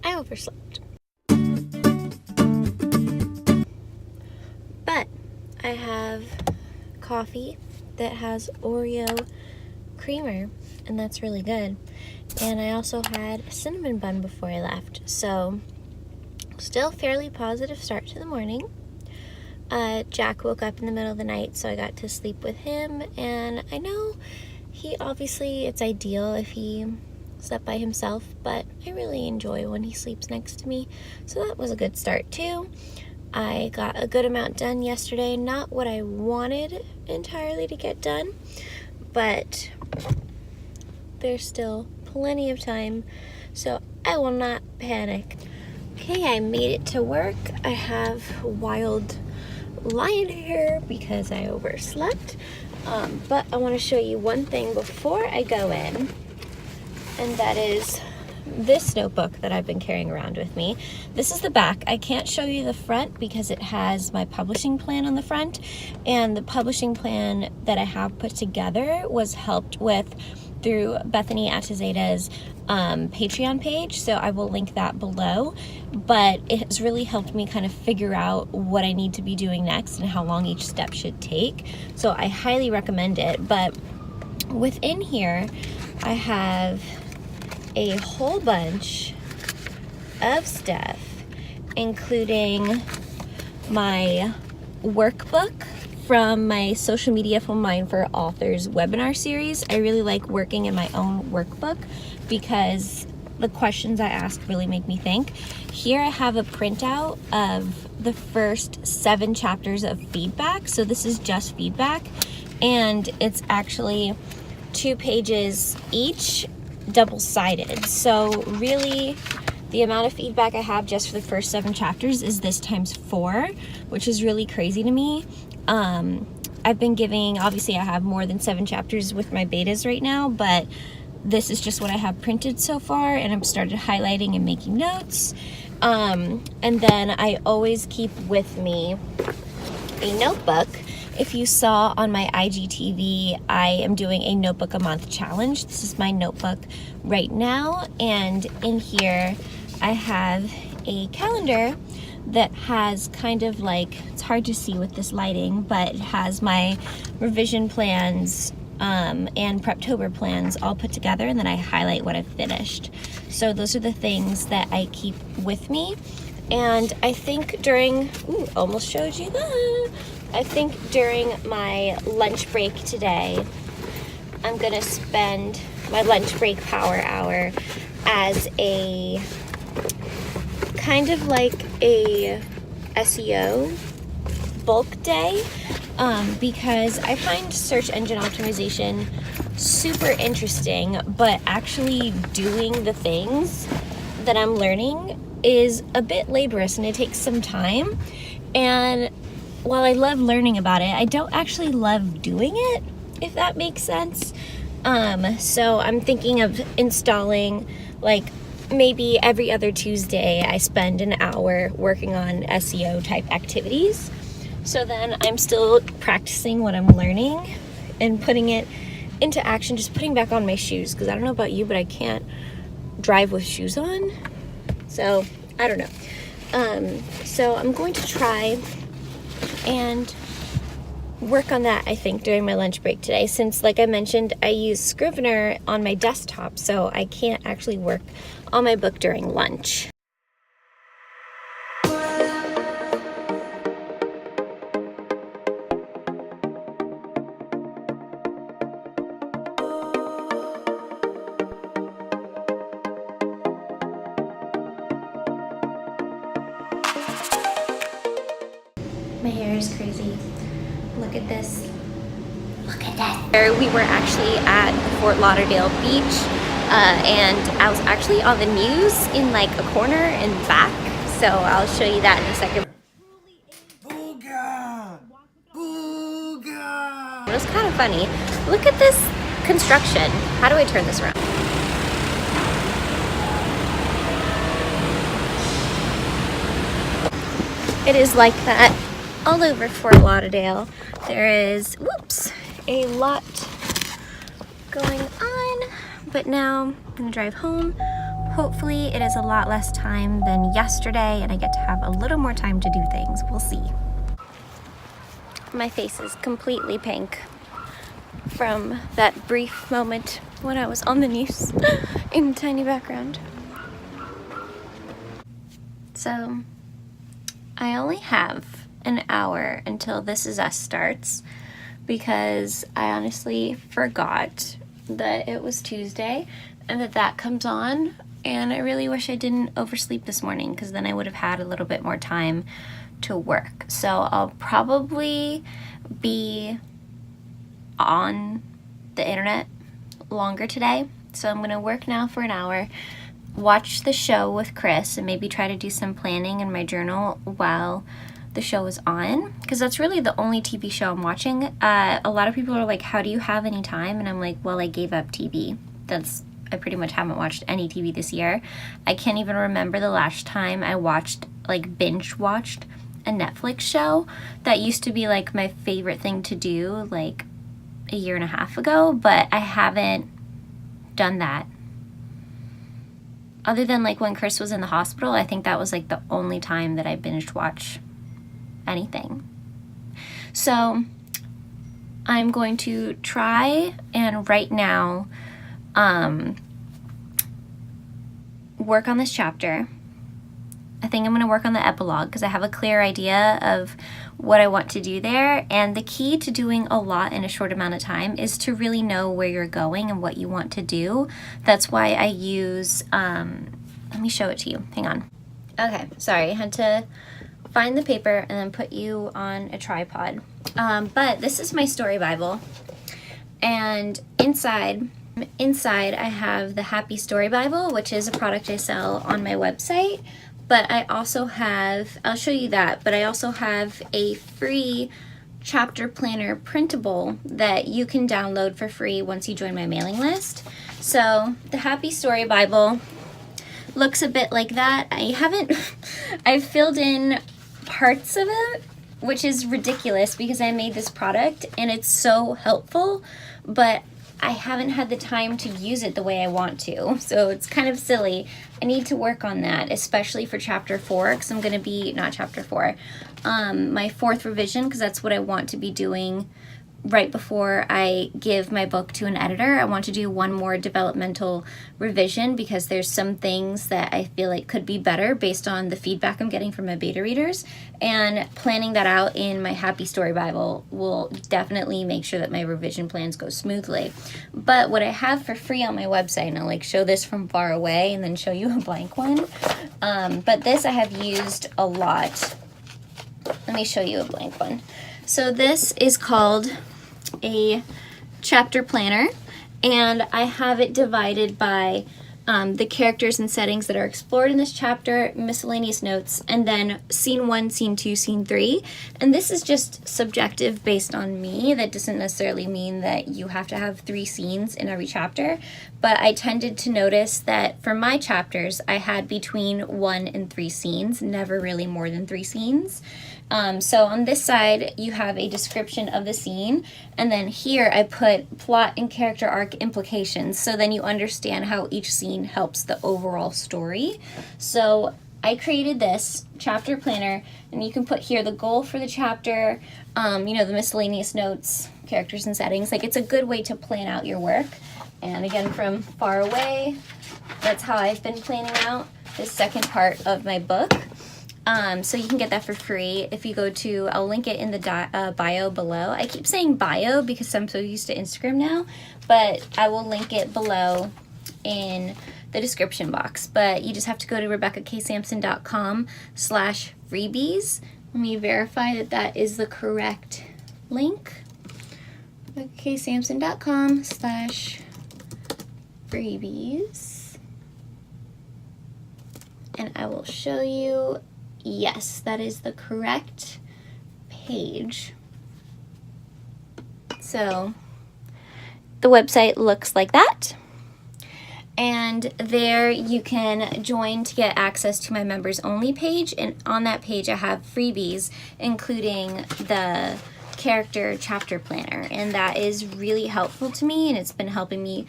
I overslept. But I have coffee that has Oreo creamer, and that's really good. And I also had a cinnamon bun before I left, so still fairly positive start to the morning. Jack woke up in the middle of the night, so I got to sleep with him, and I know it's ideal if he slept by himself, but I really enjoy when he sleeps next to me, so that was a good start too. I got a good amount done yesterday, not what I wanted entirely to get done, but there's still plenty of time, so I will not panic. Okay, I made it to work. I have wild lion hair because I overslept, but I want to show you one thing before I go in, and that is this notebook that I've been carrying around with me. This is the back. I can't show you the front because it has my publishing plan on the front, and the publishing plan that I have put together was helped with through Bethany Atazeda's Patreon page, so I will link that below, but it has really helped me kind of figure out what I need to be doing next and how long each step should take, so I highly recommend it. But within here I have a whole bunch of stuff, including my workbook from my Social Media from Mindful Authors webinar series. I really like working in my own workbook because the questions I ask really make me think. Here I have a printout of the first 7 chapters of feedback. So this is just feedback, and it's actually 2 pages each, double-sided. So really the amount of feedback I have just for the first 7 chapters is this times 4, which is really crazy to me. I've been giving, obviously I have more than 7 chapters with my betas right now, but this is just what I have printed so far, and I've started highlighting and making notes. And then I always keep with me a notebook. If you saw on my IGTV, I am doing a notebook a month challenge. This is my notebook right now, and in here I have a calendar that has kind of like, it's hard to see with this lighting, but it has my revision plans and Preptober plans all put together, and then I highlight what I've finished. So those are the things that I keep with me. And I think during, almost showed you that. I think during my lunch break today, I'm gonna spend my lunch break power hour as a kind of like a SEO bulk day, because I find search engine optimization super interesting, but actually doing the things that I'm learning is a bit laborious and it takes some time. And while I love learning about it, I don't actually love doing it, if that makes sense. So I'm thinking of installing, like, maybe every other Tuesday I spend an hour working on SEO type activities. So then I'm still practicing what I'm learning and putting it into action, just putting back on my shoes, because I don't know about you, but I can't drive with shoes on. So I don't know. So I'm going to try and work on that, I think, during my lunch break today, since, like I mentioned, I use Scrivener on my desktop, so I can't actually work on my book during lunch. My hair is crazy. Look at this. Look at that. We were actually at Fort Lauderdale Beach, and I was actually on the news in like a corner in the back, so I'll show you that in a second. Booga! Booga! It was kind of funny. Look at this construction. How do I turn this around? It is like that all over Fort Lauderdale. There is, a lot going on, but now I'm gonna drive home, hopefully it is a lot less time than yesterday and I get to have a little more time to do things. We'll see. My face is completely pink from that brief moment when I was on the news in the tiny background. So I only have an hour until This Is Us starts because I honestly forgot that it was Tuesday and that comes on, and I really wish I didn't oversleep this morning because then I would have had a little bit more time to work. So I'll probably be on the internet longer today. So I'm gonna work now for an hour, watch the show with Chris, and maybe try to do some planning in my journal while the show is on, because that's really the only TV show I'm watching. A lot of people are like, how do you have any time? And I'm like, well, I gave up TV. I pretty much haven't watched any TV this year. I can't even remember the last time I binge watched a Netflix show. That used to be like my favorite thing to do like a year and a half ago, but I haven't done that. Other than like when Chris was in the hospital, I think that was like the only time that I binged watch anything. So I'm going to try and right now work on this chapter. I think I'm going to work on the epilogue because I have a clear idea of what I want to do there. And the key to doing a lot in a short amount of time is to really know where you're going and what you want to do. That's why I use, let me show it to you. Hang on. Okay, sorry. I had to find the paper and then put you on a tripod. But this is my story Bible. And inside I have the Happy Story Bible, which is a product I sell on my website. But I also have, I'll show you that, but I also have a free chapter planner printable that you can download for free once you join my mailing list. So the Happy Story Bible looks a bit like that. I've filled in parts of it, which is ridiculous because I made this product and it's so helpful, but I haven't had the time to use it the way I want to. So it's kind of silly. I need to work on that, especially for chapter 4, because I'm going to be, not chapter 4, my 4th revision, because that's what I want to be doing right before I give my book to an editor. I want to do one more developmental revision because there's some things that I feel like could be better based on the feedback I'm getting from my beta readers, and planning that out in my Happy Story Bible will definitely make sure that my revision plans go smoothly. But what I have for free on my website, and I'll like show this from far away and then show you a blank one, but this I have used a lot. Let me show you a blank one. So this is called a chapter planner, and I have it divided by the characters and settings that are explored in this chapter, miscellaneous notes, and then scene 1, scene 2, scene 3. And this is just subjective based on me. That doesn't necessarily mean that you have to have 3 scenes in every chapter, but I tended to notice that for my chapters, I had between 1 and 3 scenes, never really more than 3 scenes. So on this side, you have a description of the scene, and then here I put plot and character arc implications, so then you understand how each scene helps the overall story. So I created this chapter planner, and you can put here the goal for the chapter, the miscellaneous notes, characters and settings. Like, it's a good way to plan out your work. And again, from far away, that's how I've been planning out this second part of my book. So you can get that for free if you go to, I'll link it in the bio below. I keep saying bio because I'm so used to Instagram now, but I will link it below in the description box. But you just have to go to RebeccaKSampson.com/freebies. Let me verify that that is the correct link. RebeccaKSampson.com/freebies. And I will show you. Yes, that is the correct page. So the website looks like that. And there you can join to get access to my members only page. And on that page I have freebies, including the character chapter planner. And that is really helpful to me, and it's been helping me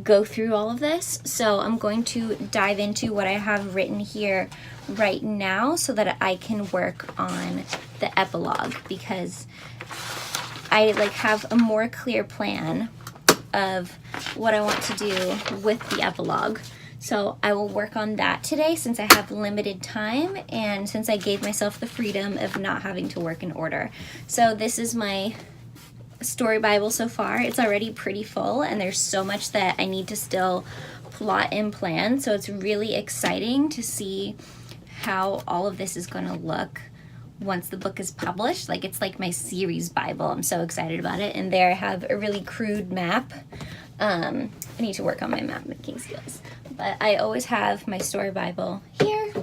go through all of this. So I'm going to dive into what I have written here right now so that I can work on the epilogue, because I like have a more clear plan of what I want to do with the epilogue. So I will work on that today since I have limited time and since I gave myself the freedom of not having to work in order. So this is my story Bible so far. It's already pretty full and there's so much that I need to still plot and plan. So it's really exciting to see how all of this is going to look once the book is published. Like, it's like my series Bible. I'm so excited about it. And there I have a really crude map. I need to work on my map making skills. But I always have my story Bible here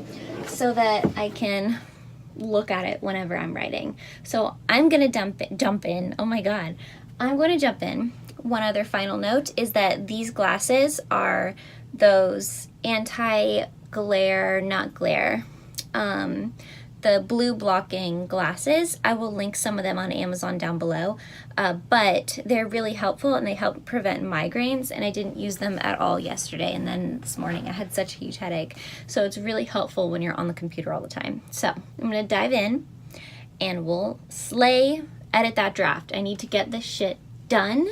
so that I can look at it whenever I'm writing. So I'm going to jump in. Oh my God. I'm going to jump in. One other final note is that these glasses are those anti-glare, not glare, the blue blocking glasses. I will link some of them on Amazon down below, but they're really helpful and they help prevent migraines, and I didn't use them at all yesterday, and then this morning I had such a huge headache. So it's really helpful when you're on the computer all the time. So I'm gonna dive in and we'll edit that draft. I need to get this shit done,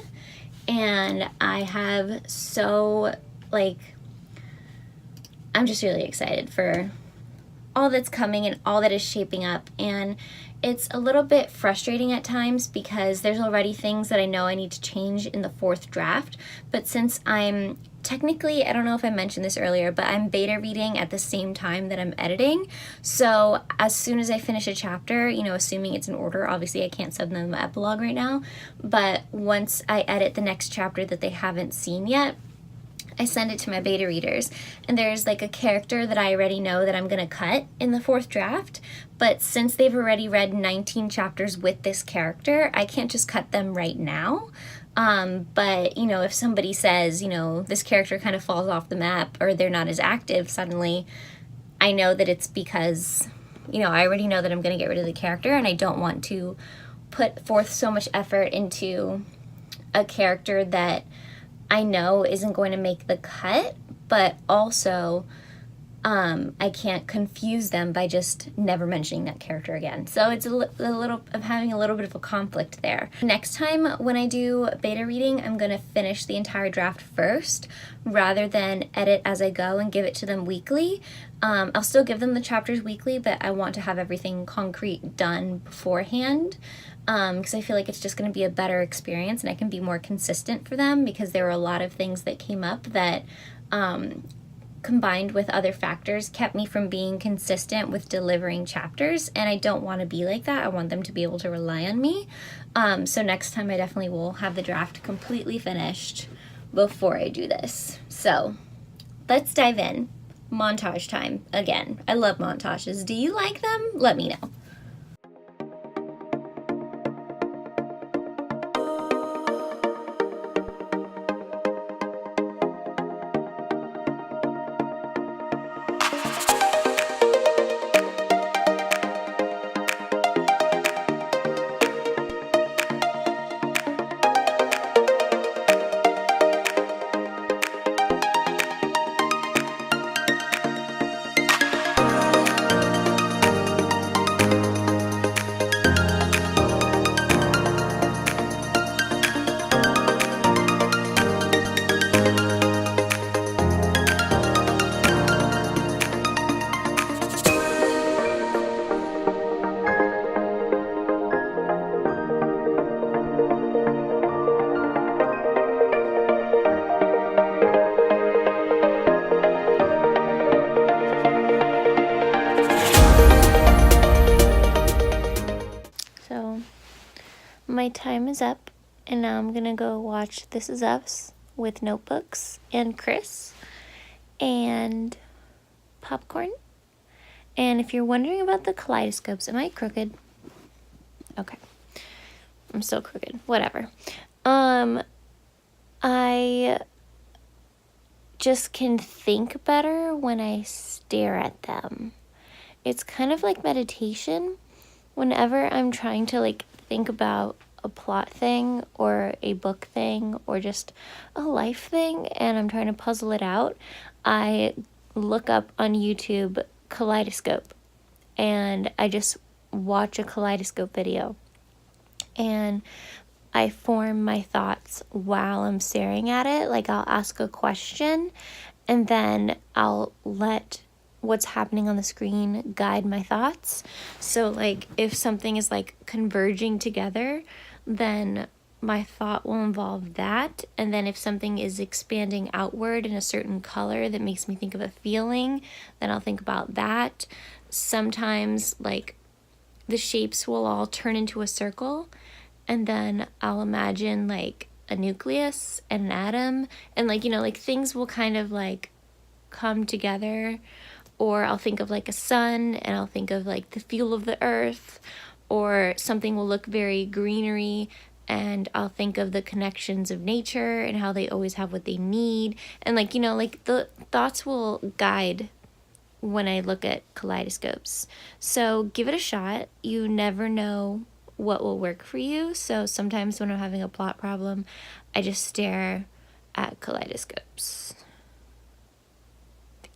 and I have I'm just really excited for all that's coming and all that is shaping up. And it's a little bit frustrating at times because there's already things that I know I need to change in the 4th draft. But since I'm technically, I don't know if I mentioned this earlier, but I'm beta reading at the same time that I'm editing. So as soon as I finish a chapter, assuming it's in order, obviously I can't send them the epilogue right now, but once I edit the next chapter that they haven't seen yet, I send it to my beta readers, and there's like a character that I already know that I'm going to cut in the 4th draft, but since they've already read 19 chapters with this character, I can't just cut them right now. But if somebody says, this character kind of falls off the map or they're not as active suddenly, I know that it's because, I already know that I'm going to get rid of the character, and I don't want to put forth so much effort into a character that I know isn't going to make the cut, but also I can't confuse them by just never mentioning that character again. So it's I'm having a little bit of a conflict there. Next time when I do beta reading, I'm going to finish the entire draft first rather than edit as I go and give it to them weekly. I'll still give them the chapters weekly, but I want to have everything concrete done beforehand. Because I feel like it's just going to be a better experience and I can be more consistent for them, because there were a lot of things that came up that combined with other factors kept me from being consistent with delivering chapters, and I don't want to be like that. I want them to be able to rely on me. So next time I definitely will have the draft completely finished before I do this. So let's dive in. Montage time again. I love montages. Do you like them? Let me know. My time is up, and now I'm gonna go watch This Is Us with notebooks and Chris and popcorn. And if you're wondering about the kaleidoscopes, am I crooked? Okay, I'm still crooked, whatever. I just can think better when I stare at them. It's kind of like meditation. Whenever I'm trying to think about a plot thing or a book thing or just a life thing and I'm trying to puzzle it out, I look up on YouTube kaleidoscope and I just watch a kaleidoscope video and I form my thoughts while I'm staring at it. Like I'll ask a question and then I'll let what's happening on the screen guide my thoughts. So like if something is like converging together, then my thought will involve that. And then if something is expanding outward in a certain color that makes me think of a feeling, then I'll think about that. Sometimes like the shapes will all turn into a circle and then I'll imagine like a nucleus and an atom and like, you know, like things will kind of like come together. Or I'll think of like a sun and I'll think of like the feel of the earth, or something will look very greenery and I'll think of the connections of nature and how they always have what they need. And like, you know, like the thoughts will guide when I look at kaleidoscopes. So give it a shot. You never know what will work for you. So sometimes when I'm having a plot problem, I just stare at kaleidoscopes.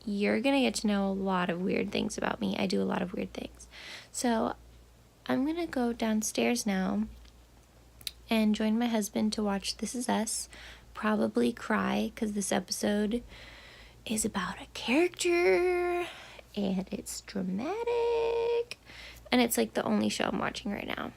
You're gonna get to know a lot of weird things about me. I do a lot of weird things. So I'm gonna go downstairs now and join my husband to watch This Is Us. Probably cry because this episode is about a character and it's dramatic. And it's like the only show I'm watching right now.